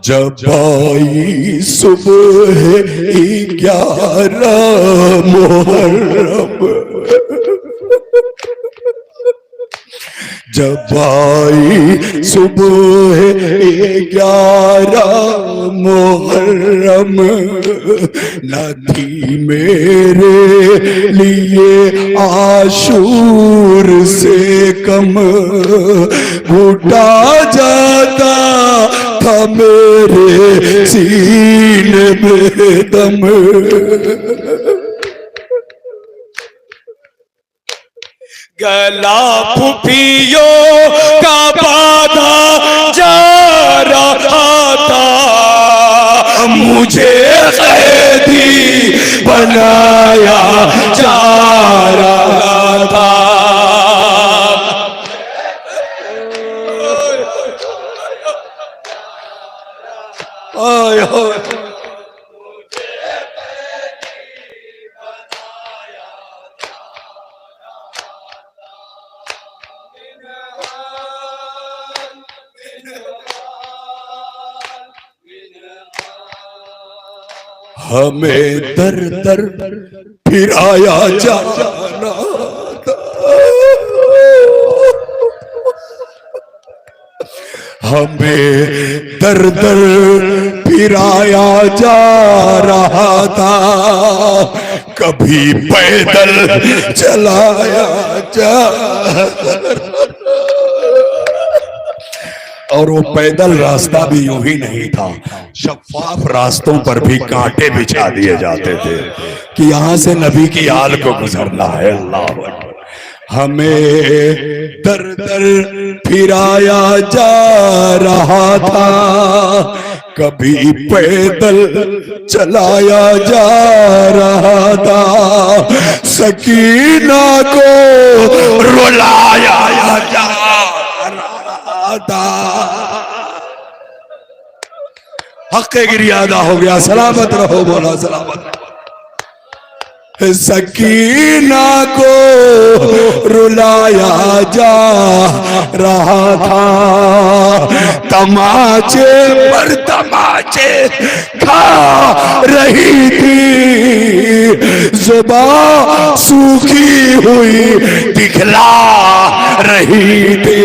जब आई सुबह 11 मुहर्रम, जब आई सुबह 11 मुहर्रम, न थी मेरे लिए आशूर से कम, घुटा जाता था मेरे सीने में दम। गला फुफियों का बाधा जा रहा था, मुझे कैदी बनाया जा रहा था। आय हाय। हमें दर दर फिराया जाना था, हमें दर दर फिराया जा रहा था, कभी पैदल चलाया जा, और वो पैदल रास्ता भी यूं ही नहीं था, शफाफ रास्तों पर भी कांटे बिछा दिए जाते थे कि यहां से नबी की आल को गुजरना है। अल्लाह अकबर। हमें दर दर फिराया जा रहा था, कभी पैदल चलाया जा रहा था, सकीना को रुलाया जा रहा था। हक़ गिरिया अदा हो गया। सलामत रहो, बोला सलामत रहो। सकीना को रुलाया जा रहा था, तमाचे पर तमाचे खा रही थी, जुबान सूखी हुई दिखला रही थी,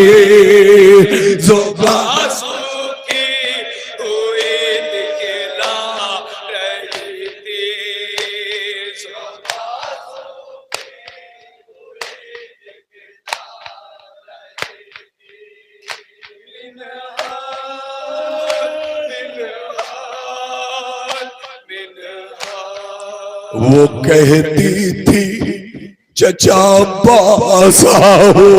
वो कहती थी चचा पास आओ,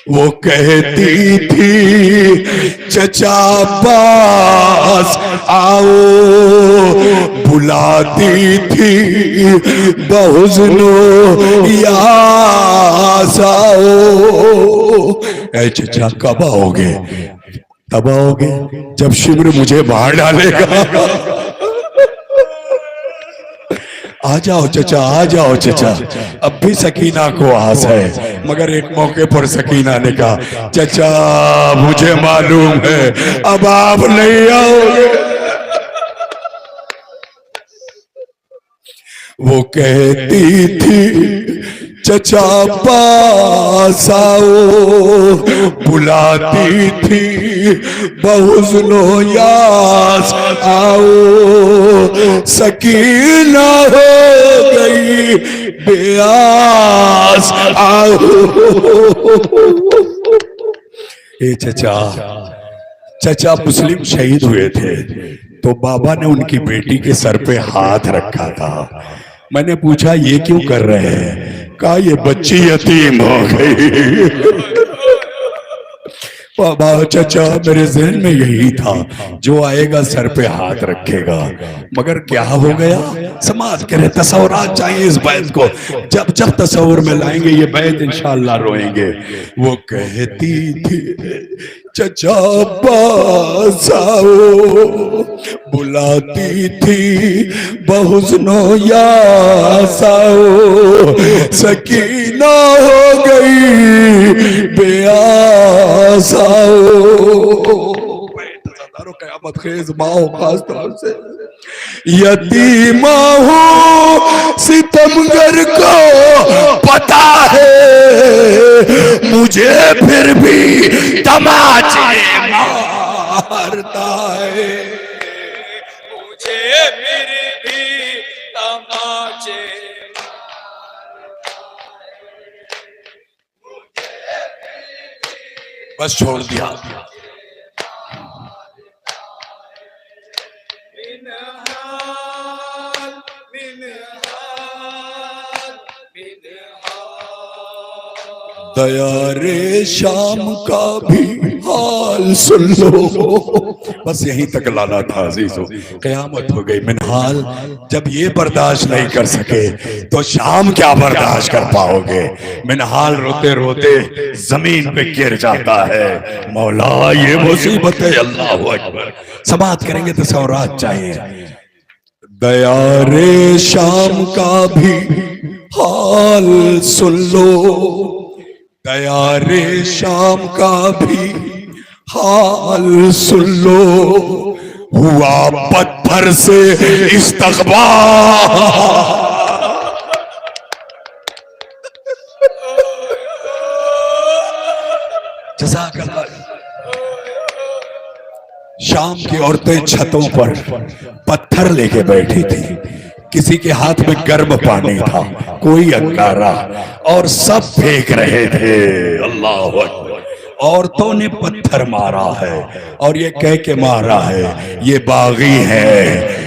वो कहती थी चचा पास आओ, बुलाती थी बहुजनो यास आओ। ऐ चचा कब आओगे? तब आओगे जब शिविर मुझे बाहर डालेगा। आ जाओ चचा, आ जाओ चचा। अब भी सकीना को आस है, मगर एक मौके पर सकीना ने कहा चचा मुझे मालूम है अब आप नहीं आओगे। वो कहती थी चचा पास आओ, बुलाती थी बहुजनो यास आओ, सकीना हो गई बेआस आओ। ए चचा मुस्लिम शहीद हुए थे तो बाबा ने उनकी बेटी के सर पे हाथ रखा था। मैंने पूछा ये क्यों कर रहे हैं? कहा ये बच्ची यतीम हो गई। बाबा चचा मेरे ज़हन में यही था जो आएगा सर पे हाथ रखेगा, मगर क्या हो गया? समाज करे तस्वुरात चाहिए इस बैत को। जब जब तस्वुर में लाएंगे ये बैत इंशाअल्लाह रोएंगे। वो कहती थी चचा पास आओ, बुलाती थी बहुजनो यास आओ, सकीना हो गई बेआस आओ। क़यामत खेज़ माओ खास तौर से यतीमा हो सितमगर को पता है, मुझे फिर भी तमाचे मारता है, मुझे फिर भी तमाचे। बस छोड़ दिया। दया रे शाम का भी हाल सुन लो। बस यहीं तक लाना था अजीजों, क़यामत हो गई। मिनहाल जब ये बर्दाश्त नहीं कर सके तो शाम क्या बर्दाश्त कर पाओगे? मिनहाल रोते रोते जमीन पे गिर जाता है। मौला ये मुसीबत है। अल्लाह अकबर। समाअत करेंगे तो सौरात चाहिए। दया रे शाम का भी हाल सुन लो, दया रे शाम का भी हाल सुन लो, हुआ पत्थर से इस्तक़बाल। जज़ाकल्लाह। शाम की औरतें छतों पर पत्थर लेके बैठी थी, किसी के हाथ में गर्म पानी था, कोई अंगारा, और सब फेंक रहे थे। अल्लाह अकबर। औरतों ने पत्थर मारा है और ये कह के मारा है ये बागी है,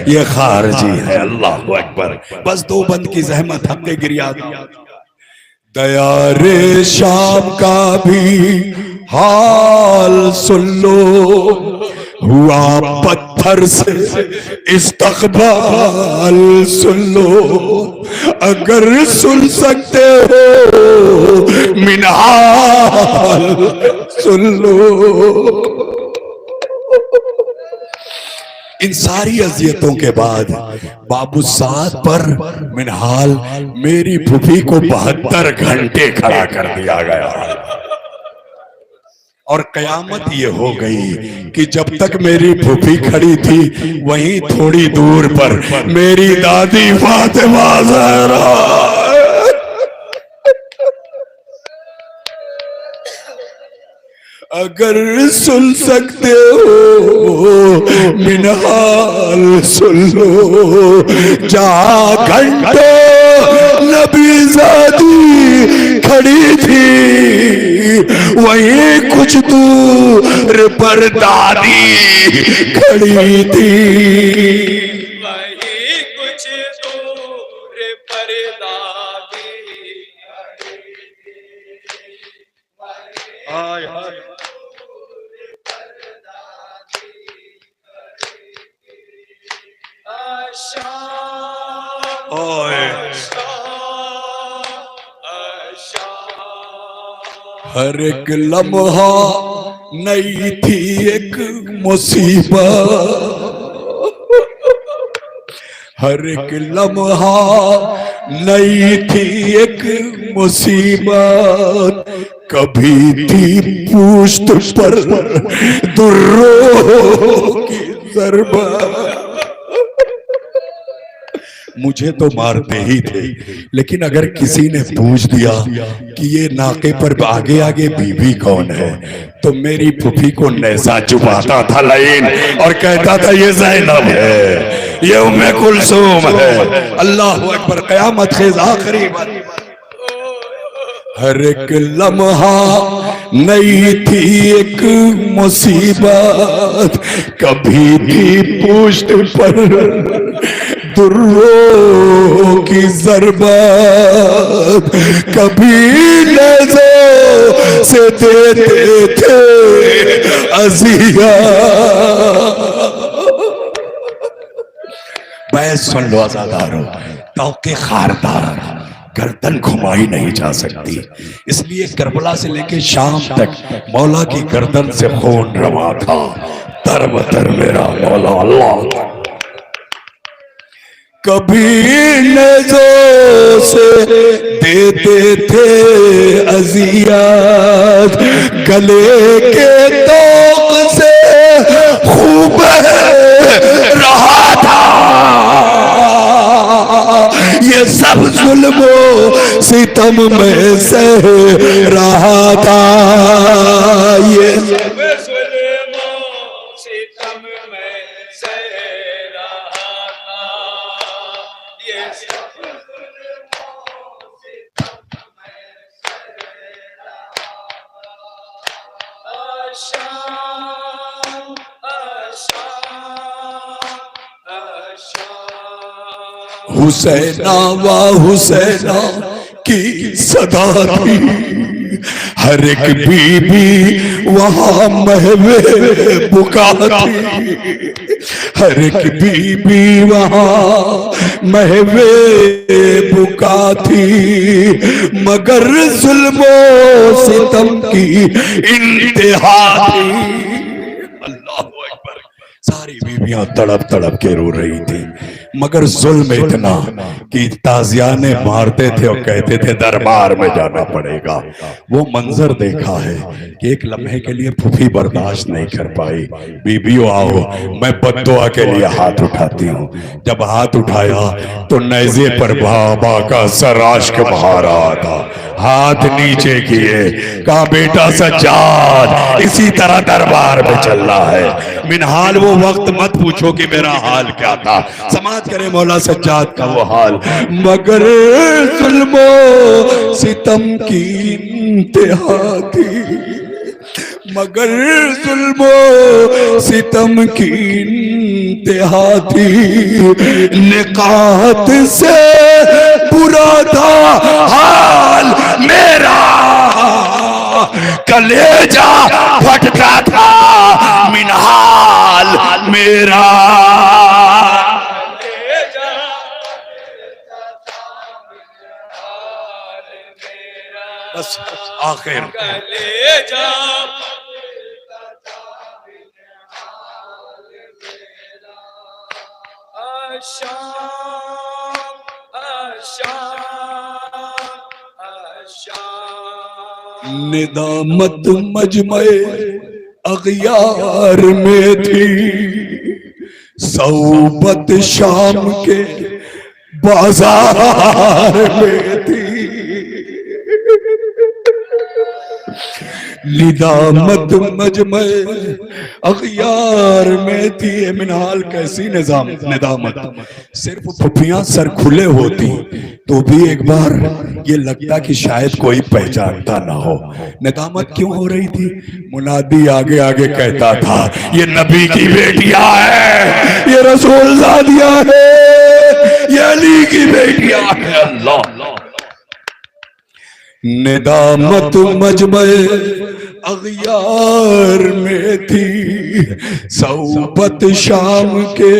ये खारजी है। अल्लाह अकबर। बस दो बंद की जहमत हमने गिरिया। दया रे शाम का भी हाल सुन लो, हुआ पत्थर से इस्तक़बाल सुन लो, अगर सुन सकते हो मिनहाल सुन लो। इन सारी अजियतों के बाद बाबू साद पर मिनहाल मेरी फूफी को 72 घंटे खड़ा कर दिया गया। और कयामत ये हो गई कि जब तक मेरी फूफी खड़ी थी वहीं थोड़ी दूर पर मेरी दादी फातिमा ज़हरा। अगर सुन सकते हो मिनहाल सुन लो, जहाँ घंटों न नबी ज़ादी खड़ी थी, वहीं कुछ दूर पर दादी खड़ी थी। वही कुछ दूर पर दादी। हर एक लम्हा नई थी एक मुसीबत, हर एक लम्हा नई थी एक मुसीबत। कभी थी पुश्त पर दुर्रों की ज़रबत। मुझे तो मारते ही थे, लेकिन अगर किसी ने पूछ दिया कि ये नाके पर आगे आगे बीबी कौन है, तो मेरी फूफी को नेज़ा चुपाता था लाइन और कहता था ये ज़ैनब है, ये उम्मे कुलसूम है। अल्लाह अकबर। क़यामत ख़ेज़ आखिरी बात। हर एक लम्हा नई थी एक मुसीबत, कभी थी पुश्त पर दुर्रों की ज़रबत, कभी नेज़ों से देते थे अज़ियत। बैस सुन लो आज़ादारों, तौके खारदार गर्दन घुमाई नहीं जा सकती, इसलिए करबला से लेके शाम तक मौला की गर्दन से खून रवा था। तर बतर मेरा मौला अल्लाह। कभी नेज़ों से देते थे अज़ियत, गले के तोक से खूब रहा था। ये सब जुल्मों सितम में सह रहा था, ये सब जुल्मों सितम में सह रहा था, ये सब जुल्मों सितम में सह रहा था। आशाम आशाम आशाम। हुसैना वा हुसैना की सदा थी, हर एक बीबी वहां महवे बुका थी, हर एक बीबी वहां महवे बुका थी, मगर जुल्मों सितम की इंतहा थी। अल्लाह अकबर। सारी बीबियां तड़प तड़प के रो रही थी, मगर जुल्म इतना कि ताजियाने मारते थे और कहते थे दरबार में जाना पड़ेगा। वो मंजर देखा है कि एक लम्हे के लिए फूफी बर्दाश्त नहीं कर पाई। बीबियों आओ, मैं बद्दुआ के लिए हाथ उठाती हूँ। जब हाथ उठाया तो नेज़े पर बाबा का सर आश्क बहा रहा था। हाथ नीचे किए, कहा बेटा सज्जाद इसी तरह दरबार में चल रहा है। मिनहाल वो वक्त मत पूछो कि मेरा हाल क्या था, समाज करे मौला सज्जाद का वो हाल, मगर जुल्मों सितम की इंतहा थी, मगर जुल्मों सितम की इंतहा थी। निकात से बुरा था हाल मेरा, कलेजा फटता था मिनहाल मेरा। बस आखिर कलेजा आशाम आशाम आशाम। निदामत मजमे अगियार में थी, सौबत शाम के बाजार में थी। निदामत मजमे अखियार में थी। ये मिनहाल कैसी निदामत, सिर्फ फुफियां सर खुले होती तो भी एक बार ये लगता कि शायद कोई पहचानता ना हो। निदामत क्यों हो रही थी? मुनादी आगे आगे कहता था ये नबी की बेटियां है, ये रसूल ज़ादियां है, ये अली की बेटियां है। अल्लाह निदामत मजमे अगियार में थी, सौबत शाम के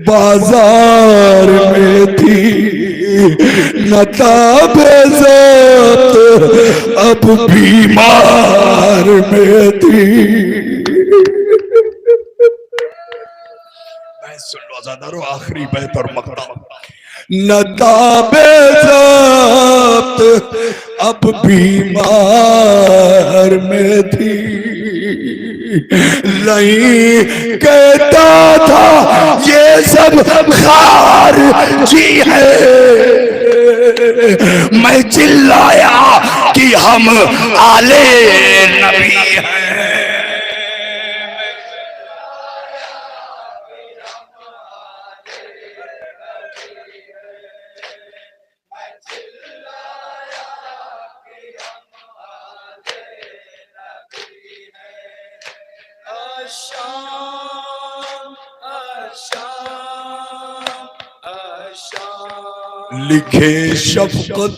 बाजार में थी, नताबे ज़ात अब बीमार में थी। सुन लो ज़ादारो, आखिरी बैत और मक़ता। नताबे ज़ात अब बीमार में थी, नहीं कहता था ये सब खारजी है। मैं चिल्लाया कि हम आले नबी हैं। लिखे शफकत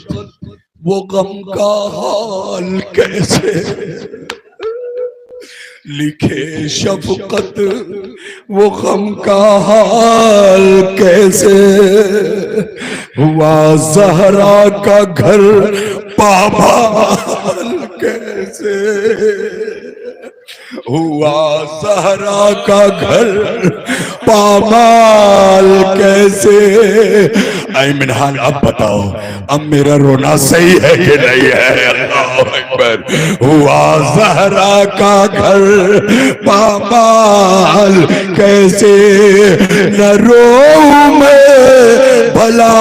वो गम का हाल कैसे, लिखे शफकत वो गम का हाल कैसे, हुआ ज़हरा का घर पामाल कैसे, हुआ ज़हरा का घर पामाल कैसे। ऐ मिनहाल अब बताओ, अब मेरा रोना सही है कि नहीं है? अल्लाह अकबर। हुआ ज़हरा का घर पामाल कैसे, न रोऊं मैं भला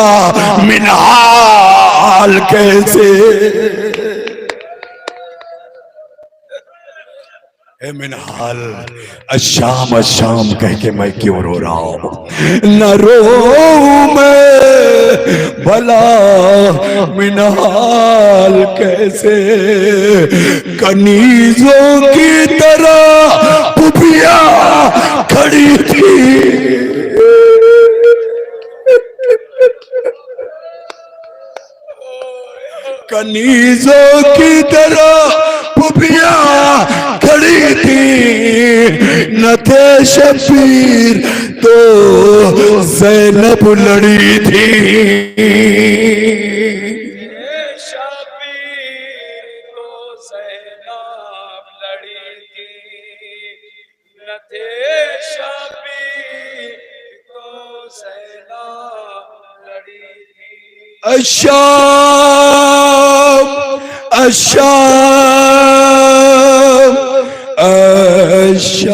मिनहाल कैसे। ए मिनहाल अशाम अशाम कह के मैं क्यों रो रहा हूं? न रोऊं मैं भला मिनहाल कैसे, कनीजों की तरह पुपिया खड़ी थी, कनीजों की तरह पुपिया खड़ी थी, न थे शबीर तो ज़ैनब लड़ी थी। शबीर तो ज़ैनब लड़ी थी, न थे शबीर तो ज़ैनब लड़ी थी। अशाम अशाम अशाम